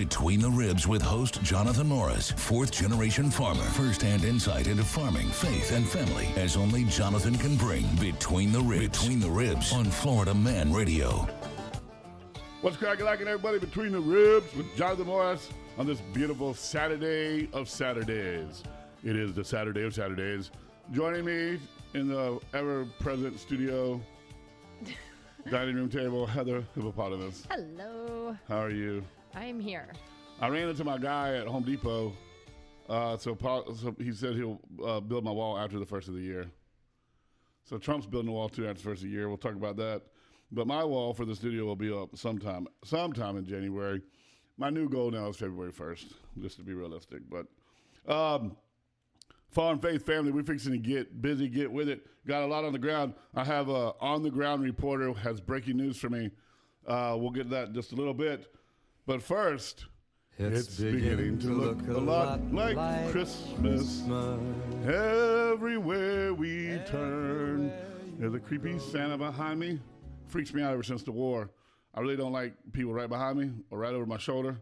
Between the Ribs with host Jonathan Morris, fourth-generation farmer. First-hand insight into farming, faith, and family as only Jonathan can bring. Between the Ribs. Between the Ribs on Florida Man Radio. What's cracking like everybody? Between the Ribs with Jonathan Morris on this beautiful Saturday of Saturdays. It is the Saturday of Saturdays. Joining me in the ever-present studio, dining room table, Heather Hippopotamus. Hello. How are you? I'm here. I ran into my guy at Home Depot, so he said he'll build my wall after the first of the year. So Trump's building a wall too after the first of the year. We'll talk about that. But my wall for the studio will be up sometime in January. My new goal now is February 1st, just to be realistic. But Farm Faith family, we're fixing to get busy, get with it. Got a lot on the ground. I have a on-the-ground reporter who has breaking news for me. We'll get to that in just a little bit. But first, it's beginning to look a lot like Christmas. Everywhere we turn. There's a creepy Santa behind me. Freaks me out ever since the war. I really don't like people right behind me or right over my shoulder.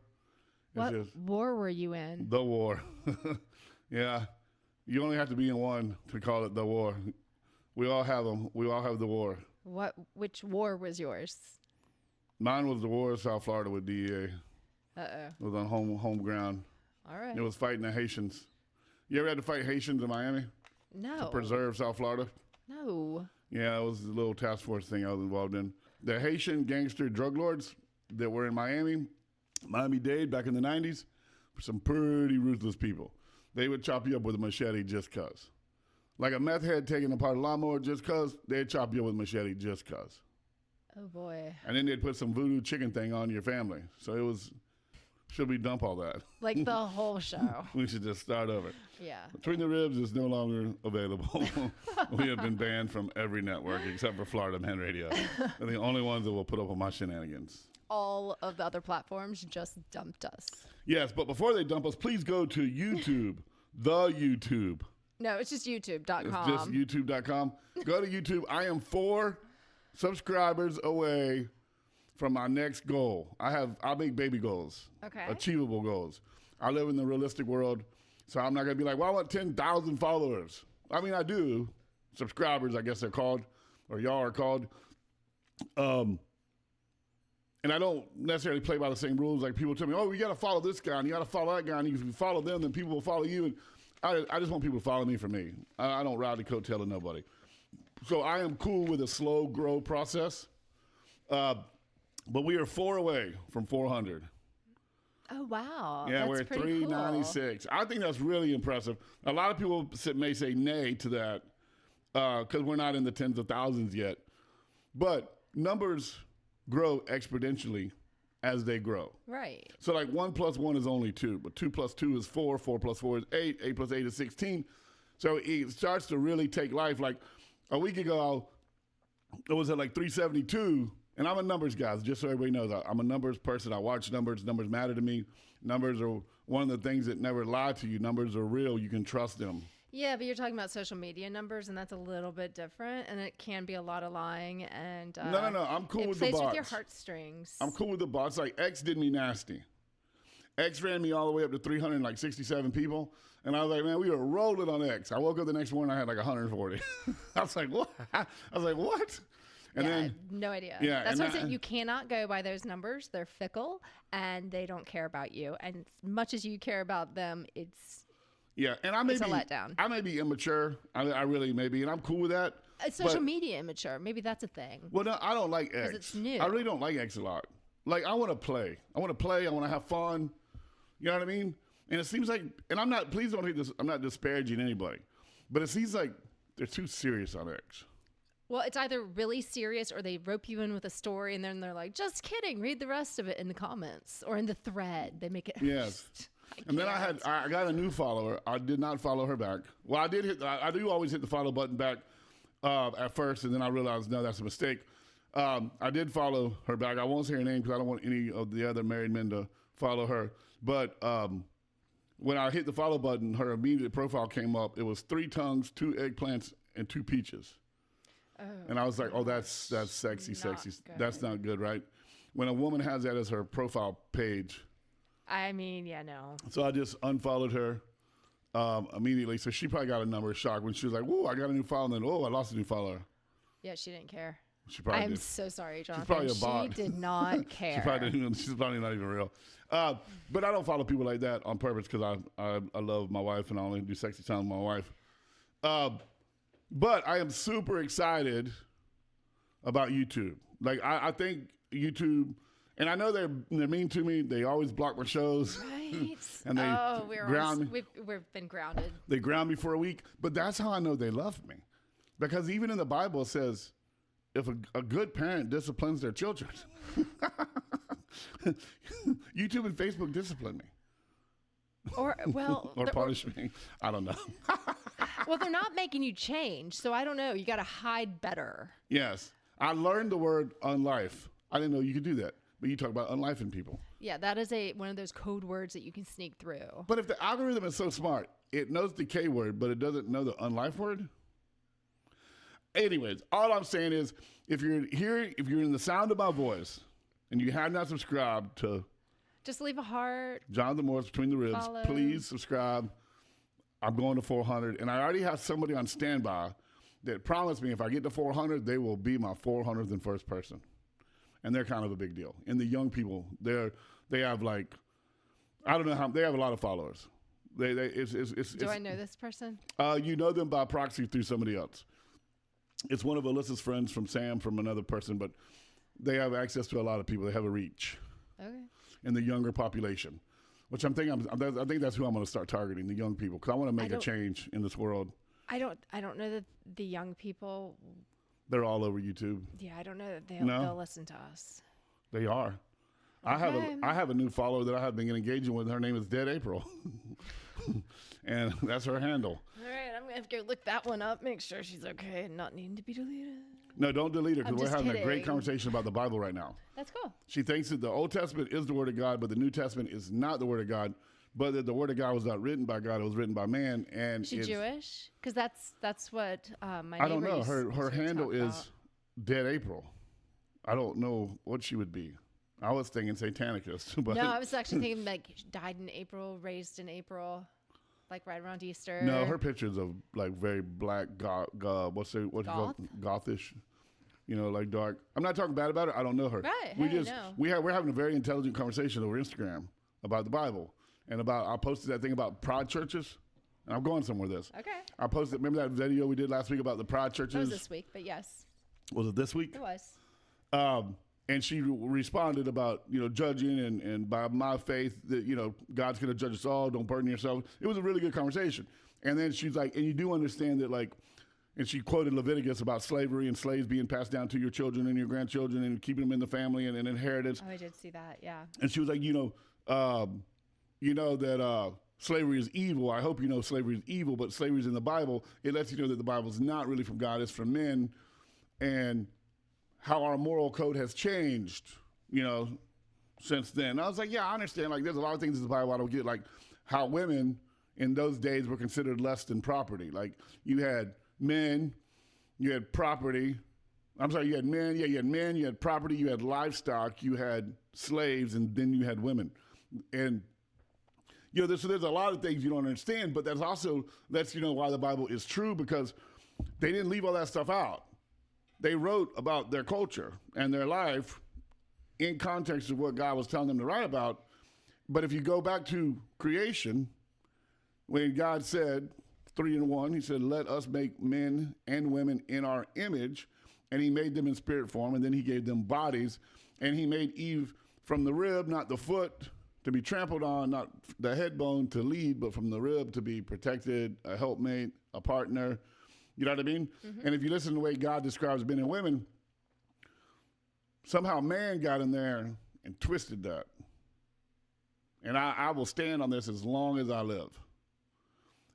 What war were you in? The war. Yeah. You only have to be in one to call it the war. We all have them. We all have the war. Which war was yours? Mine was the war in South Florida with DEA. Uh-oh. It was on home ground. All right. It was fighting the Haitians. You ever had to fight Haitians in Miami? No. To preserve South Florida? No. Yeah, it was a little task force thing I was involved in. The Haitian gangster drug lords that were in Miami-Dade back in the 90s, were some pretty ruthless people. They would chop you up with a machete just cuz. Like a meth head taking apart a lawnmower just cuz, they'd chop you up with a machete just cuz. Oh, boy. And then they'd put some voodoo chicken thing on your family. So it was, should we dump all that? Like the whole show. We should just start over. Yeah. Between the Ribs is no longer available. We have been banned from every network except for Florida Man Radio. They're the only ones that will put up with my shenanigans. All of the other platforms just dumped us. Yes, but before they dump us, please go to YouTube, the YouTube. No, it's just youtube.com. It's just youtube.com. Go to YouTube. I am 4 subscribers away from my next goal. I make baby goals. Okay. Achievable goals. I live in the realistic world, so I'm not going to be like, well, I want 10,000 followers. I mean, I do. Subscribers, I guess they're called, or y'all are called. And I don't necessarily play by the same rules. Like people tell me, oh, you got to follow this guy and you got to follow that guy. And if you follow them, then people will follow you. And I just want people to follow me for me. I don't ride the coattail of nobody. So I am cool with a slow grow process. But we are 4 away from 400. Oh, wow. Yeah, That's we're at pretty 396. Cool. I think that's really impressive. A lot of people may say nay to that because we're not in the tens of thousands yet. But numbers grow exponentially as they grow. Right. So like 1 plus 1 is only 2, but 2 plus 2 is 4, 4 plus 4 is 8, 8 plus 8 is 16. So it starts to really take life. Like a week ago, it was at like 372. And I'm a numbers guy, just so everybody knows. I'm a numbers person. I watch numbers. Numbers matter to me. Numbers are one of the things that never lie to you. Numbers are real. You can trust them. Yeah, but you're talking about social media numbers, and that's a little bit different, and it can be a lot of lying. And No. I'm cool with the bots. It plays with your heartstrings. I'm cool with the bots. Like X did me nasty. X ran me all the way up to 367 people. And I was like, man, we were rolling on X. I woke up the next morning, I had like 140. I was like, what? And then, no idea. Yeah, That's what I'm saying. You cannot go by those numbers. They're fickle, and they don't care about you. And as much as you care about them, it's and it's a letdown. I may be immature. I really may be, and I'm cool with that. Social media immature. Maybe that's a thing. Well, no, I don't like X. It's new. I really don't like X a lot. Like, I want to play. I want to have fun. You know what I mean? And it seems like, and I'm not, please don't hate this, I'm not disparaging anybody, but it seems like they're too serious on X. Well, it's either really serious or they rope you in with a story and then they're like, just kidding, read the rest of it in the comments or in the thread. They make it. Yes. And then I got a new follower. I did not follow her back. Well, I do always hit the follow button back at first, and then I realized, no, that's a mistake. I did follow her back. I won't say her name because I don't want any of the other married men to follow her. But when I hit the follow button, her immediate profile came up. It was 3 tongues, 2 eggplants, and 2 peaches. Oh, and I was like, oh, that's sexy. Good. That's not good, right? When a woman has that as her profile page, I mean, yeah, no. So I just unfollowed her immediately. So she probably got a number of shock when she was like, "Whoa, I got a new follower," and then, "Oh, I lost a new follower." Yeah, she didn't care. She probably I'm did. so sorry, Jonathan. probably a bot. She did not care. She's probably not even real. But I don't follow people like that on purpose because I love my wife and I only do sexy time with my wife. But I am super excited about YouTube. Like I think YouTube, and I know they're mean to me. They always block my shows. Right. And they ground me. We've been grounded. They ground me for a week. But that's how I know they love me. Because even in the Bible it says, if a good parent disciplines their children, YouTube and Facebook discipline me. Or Or punish me. I don't know. well, they're not making you change, so I don't know. You got to hide better. Yes. I learned the word unlife. I didn't know you could do that. But you talk about unlifing people. Yeah, that is one of those code words that you can sneak through. But if the algorithm is so smart, it knows the K word, but it doesn't know the unlife word. Anyways, all I'm saying is, if you're here, if you're in the sound of my voice, and you have not subscribed to Just leave a heart. Jonathan Morris Between the Ribs, Follow. please subscribe. I'm going to 400, and I already have somebody on standby that promised me if I get to 400, they will be my 400th and first person. And they're kind of a big deal. And the young people, they have like, I don't know how, they have a lot of followers. Do I know this person? You know them by proxy through somebody else. It's one of Alyssa's friends from Sam, from another person, but they have access to a lot of people. They have a reach Okay. in the younger population, which I think that's who I'm going to start targeting, the young people, because I want to make a change in this world. I don't know that the young people. They're all over YouTube. Yeah, I don't know that No? they'll listen to us. They are. Okay. I have a new follower that I have been engaging with. Her name is Dead April, and that's her handle. All right, I'm gonna have to go look that one up. Make sure she's okay and not needing to be deleted. No, don't delete her I'm because we're just having a great kidding. conversation about the Bible right now. That's cool. She thinks that the Old Testament is the Word of God, but the New Testament is not the Word of God. But that the Word of God was not written by God; it was written by man. And She Jewish? Because that's what my neighbor I don't know. used Her to handle talk is about. Dead April. I don't know what she would be. I was thinking Satanicist, but No, I was actually thinking like died in April, raised in April, like right around Easter. no, her pictures of like very black, gothish, like dark. I'm not talking bad about her. I don't know her. Right, We hey, just no. we're having a very intelligent conversation over Instagram about the Bible and about. I posted that thing about pride churches, and I'm going somewhere with this. Okay. I posted. Remember that video we did last week about the pride churches? That was this week, but yes, Was it this week? it was. And she responded about, judging and by my faith that, God's going to judge us all. Don't burden yourself. It was a really good conversation. And then she's like, and you do understand that, like, and she quoted Leviticus about slavery and slaves being passed down to your children and your grandchildren and keeping them in the family and an inheritance. Oh, I did see that. Yeah. And she was like, that slavery is evil. I hope you know slavery is evil, but slavery is in the Bible. It lets you know that the Bible is not really from God. It's from men. And how our moral code has changed, since then. I was like, yeah, I understand. Like, there's a lot of things in the Bible I don't get, like how women in those days were considered less than property. Like, you had men, you had property. I'm sorry, you had men. Yeah, you had men, you had property, you had livestock, you had slaves, and then you had women. And, there's a lot of things you don't understand, but that's also, why the Bible is true, because they didn't leave all that stuff out. They wrote about their culture and their life in context of what God was telling them to write about. But if you go back to creation, when God said, 3 in 1, he said, let us make men and women in our image. And he made them in spirit form, and then he gave them bodies. And he made Eve from the rib, not the foot, to be trampled on, not the head bone to lead, but from the rib to be protected, a helpmate, a partner. You know what I mean? Mm-hmm. And if you listen to the way God describes men and women, somehow man got in there and twisted that. And I will stand on this as long as I live.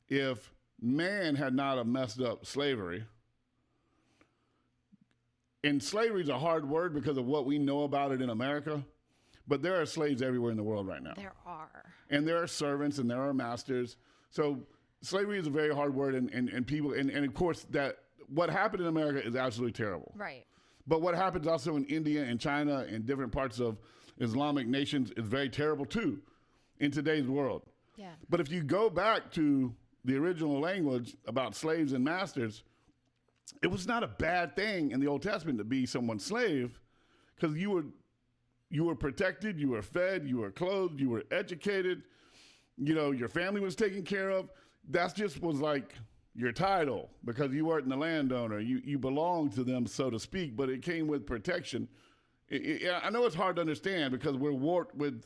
If man had not have messed up slavery, and slavery is a hard word because of what we know about it in America, but there are slaves everywhere in the world right now. There are. And there are servants and there are masters. So slavery is a very hard word, and people, and of course, that what happened in America is absolutely terrible. Right. But what happens also in India and China and different parts of Islamic nations is very terrible too. in today's world. Yeah. But if you go back to the original language about slaves and masters, it was not a bad thing in the Old Testament to be someone's slave, because you were protected, you were fed, you were clothed, you were educated, your family was taken care of. That just was like your title, because you weren't the landowner. You belonged to them, so to speak, but it came with protection. I know it's hard to understand because we're warped with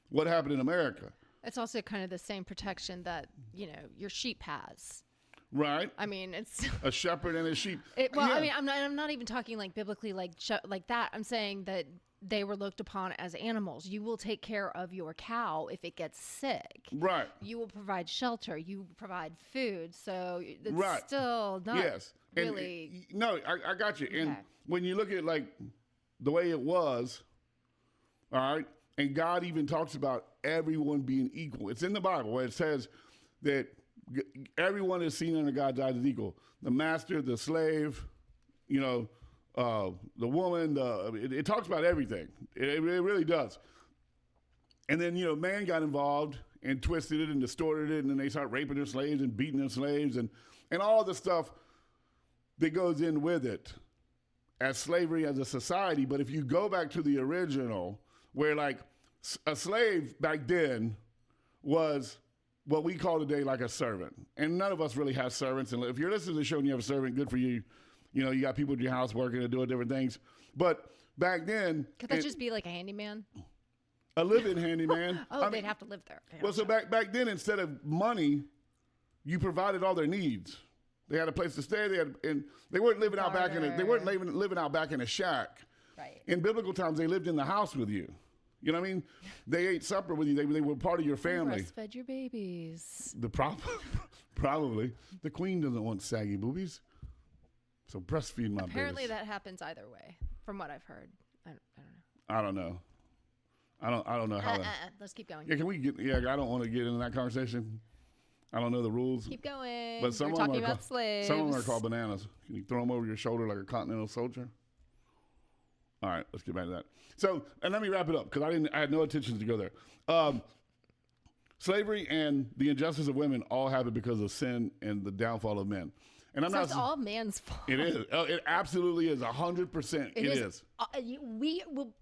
what happened in America. It's also kind of the same protection that, your sheep has. Right. I mean, it's a shepherd and a sheep. I mean, I'm not even talking like biblically like that. I'm saying that they were looked upon as animals. You will take care of your cow if it gets sick. Right. You will provide shelter. You provide food. So it's right. still not really. No, I got you. And Okay. when you look at like the way it was, all right, and God even talks about everyone being equal. It's in the Bible where it says that everyone is seen under God's eyes as equal. The master, the slave, the woman, it talks about everything. It really does. And then, man got involved and twisted it and distorted it, and then they start raping their slaves and beating their slaves and all the stuff that goes in with it as slavery as a society. But if you go back to the original, where like a slave back then was what we call today like a servant. And none of us really have servants. And if you're listening to the show and you have a servant, good for you. You got people at your house working and doing different things. But back then... Could that just be like a handyman? A live-in handyman. They'd have to live there. Okay, well, so back then, instead of money, you provided all their needs. They had a place to stay. They weren't living out back living out back in a shack. Right. In biblical times, they lived in the house with you. You know what I mean? They ate supper with you. They were part of your family. Breastfed your babies. Probably. The queen doesn't want saggy boobies. So breastfeed my babies. Apparently that happens either way, from what I've heard. I don't know. I don't know. I don't know how. Let's keep going. Yeah, can we get? Yeah, I don't want to get into that conversation. I don't know the rules. Keep going. But some We're of them talking are about slaves. Some of them are called bananas. Can you throw them over your shoulder like a continental soldier? All right, let's get back to that. So, and let me wrap it up because I had no intentions to go there. Slavery and the injustice of women all happened because of sin and the downfall of men. And I'm so not. It's all man's fault. It is. It absolutely is. 100%. It is. We will.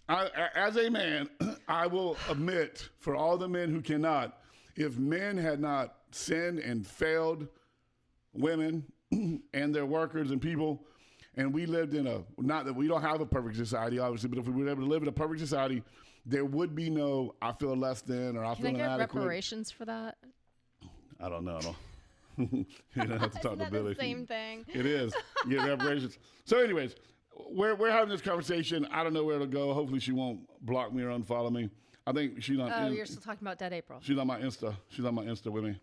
As a man, I will admit for all the men who cannot, if men had not sinned and failed women and their workers and people, and we lived in not that we don't have a perfect society, obviously, but if we were able to live in a perfect society, there would be no, I feel less than, or I feel inadequate. Can I get reparations for that? I don't know. You don't have to talk to Billy. The same thing. It is. You get reparations. So anyways, we're having this conversation. I don't know where it'll go. Hopefully she won't block me or unfollow me. I think she's on. Oh, you're still talking about Dead April. She's on my Insta. She's on my Insta with me.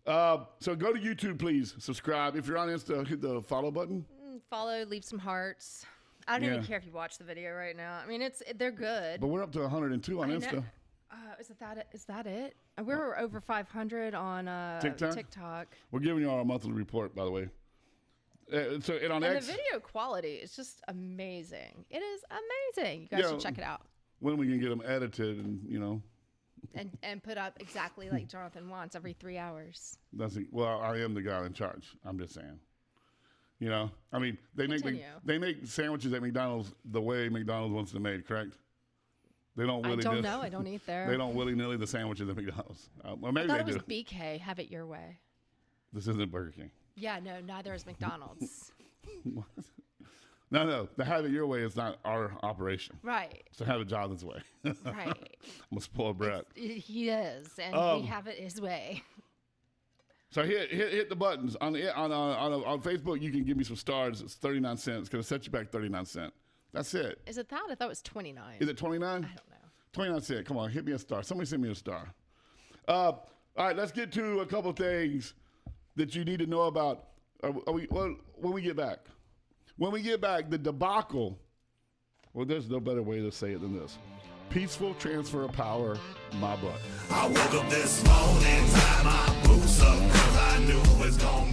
So go to YouTube, please. Subscribe. If you're on Insta, hit the follow button. Follow, leave some hearts. I don't even care if you watch the video right now. I mean, they're good. But we're up to 102 on Insta. Is that it? We're over 500 on TikTok. We're giving you our monthly report, by the way. And the video quality is just amazing. It is amazing. You guys should check it out. When we can get them edited and, and put up exactly like Jonathan wants every 3 hours. Well, I am the guy in charge. I'm just saying. I mean, they make sandwiches at McDonald's the way McDonald's wants them made, correct? They don't willy-nilly. I don't know. I don't eat there. They don't willy-nilly the sandwiches at McDonald's. Well, maybe I thought they it was do. BK. Have it your way. This isn't Burger King. Yeah, no, neither is McDonald's. No. The have it your way is not our operation. Right. So have it Jonathan's way. Right. I'm a spoiled brat. He is, and we have it his way. So hit the buttons on Facebook. You can give me some stars. It's 39 cents. It's gonna set you back 39 cents. That's it. Is it that? I thought it was 29. Is it 29? I don't know. 29 cents. Come on, hit me a star. Somebody send me a star. All right, let's get to a couple things that you need to know about. When we get back. When we get back, the debacle. Well, there's no better way to say it than this. Peaceful transfer of power, my butt. I woke up this morning, tied my boots up, 'cause I knew it was gonna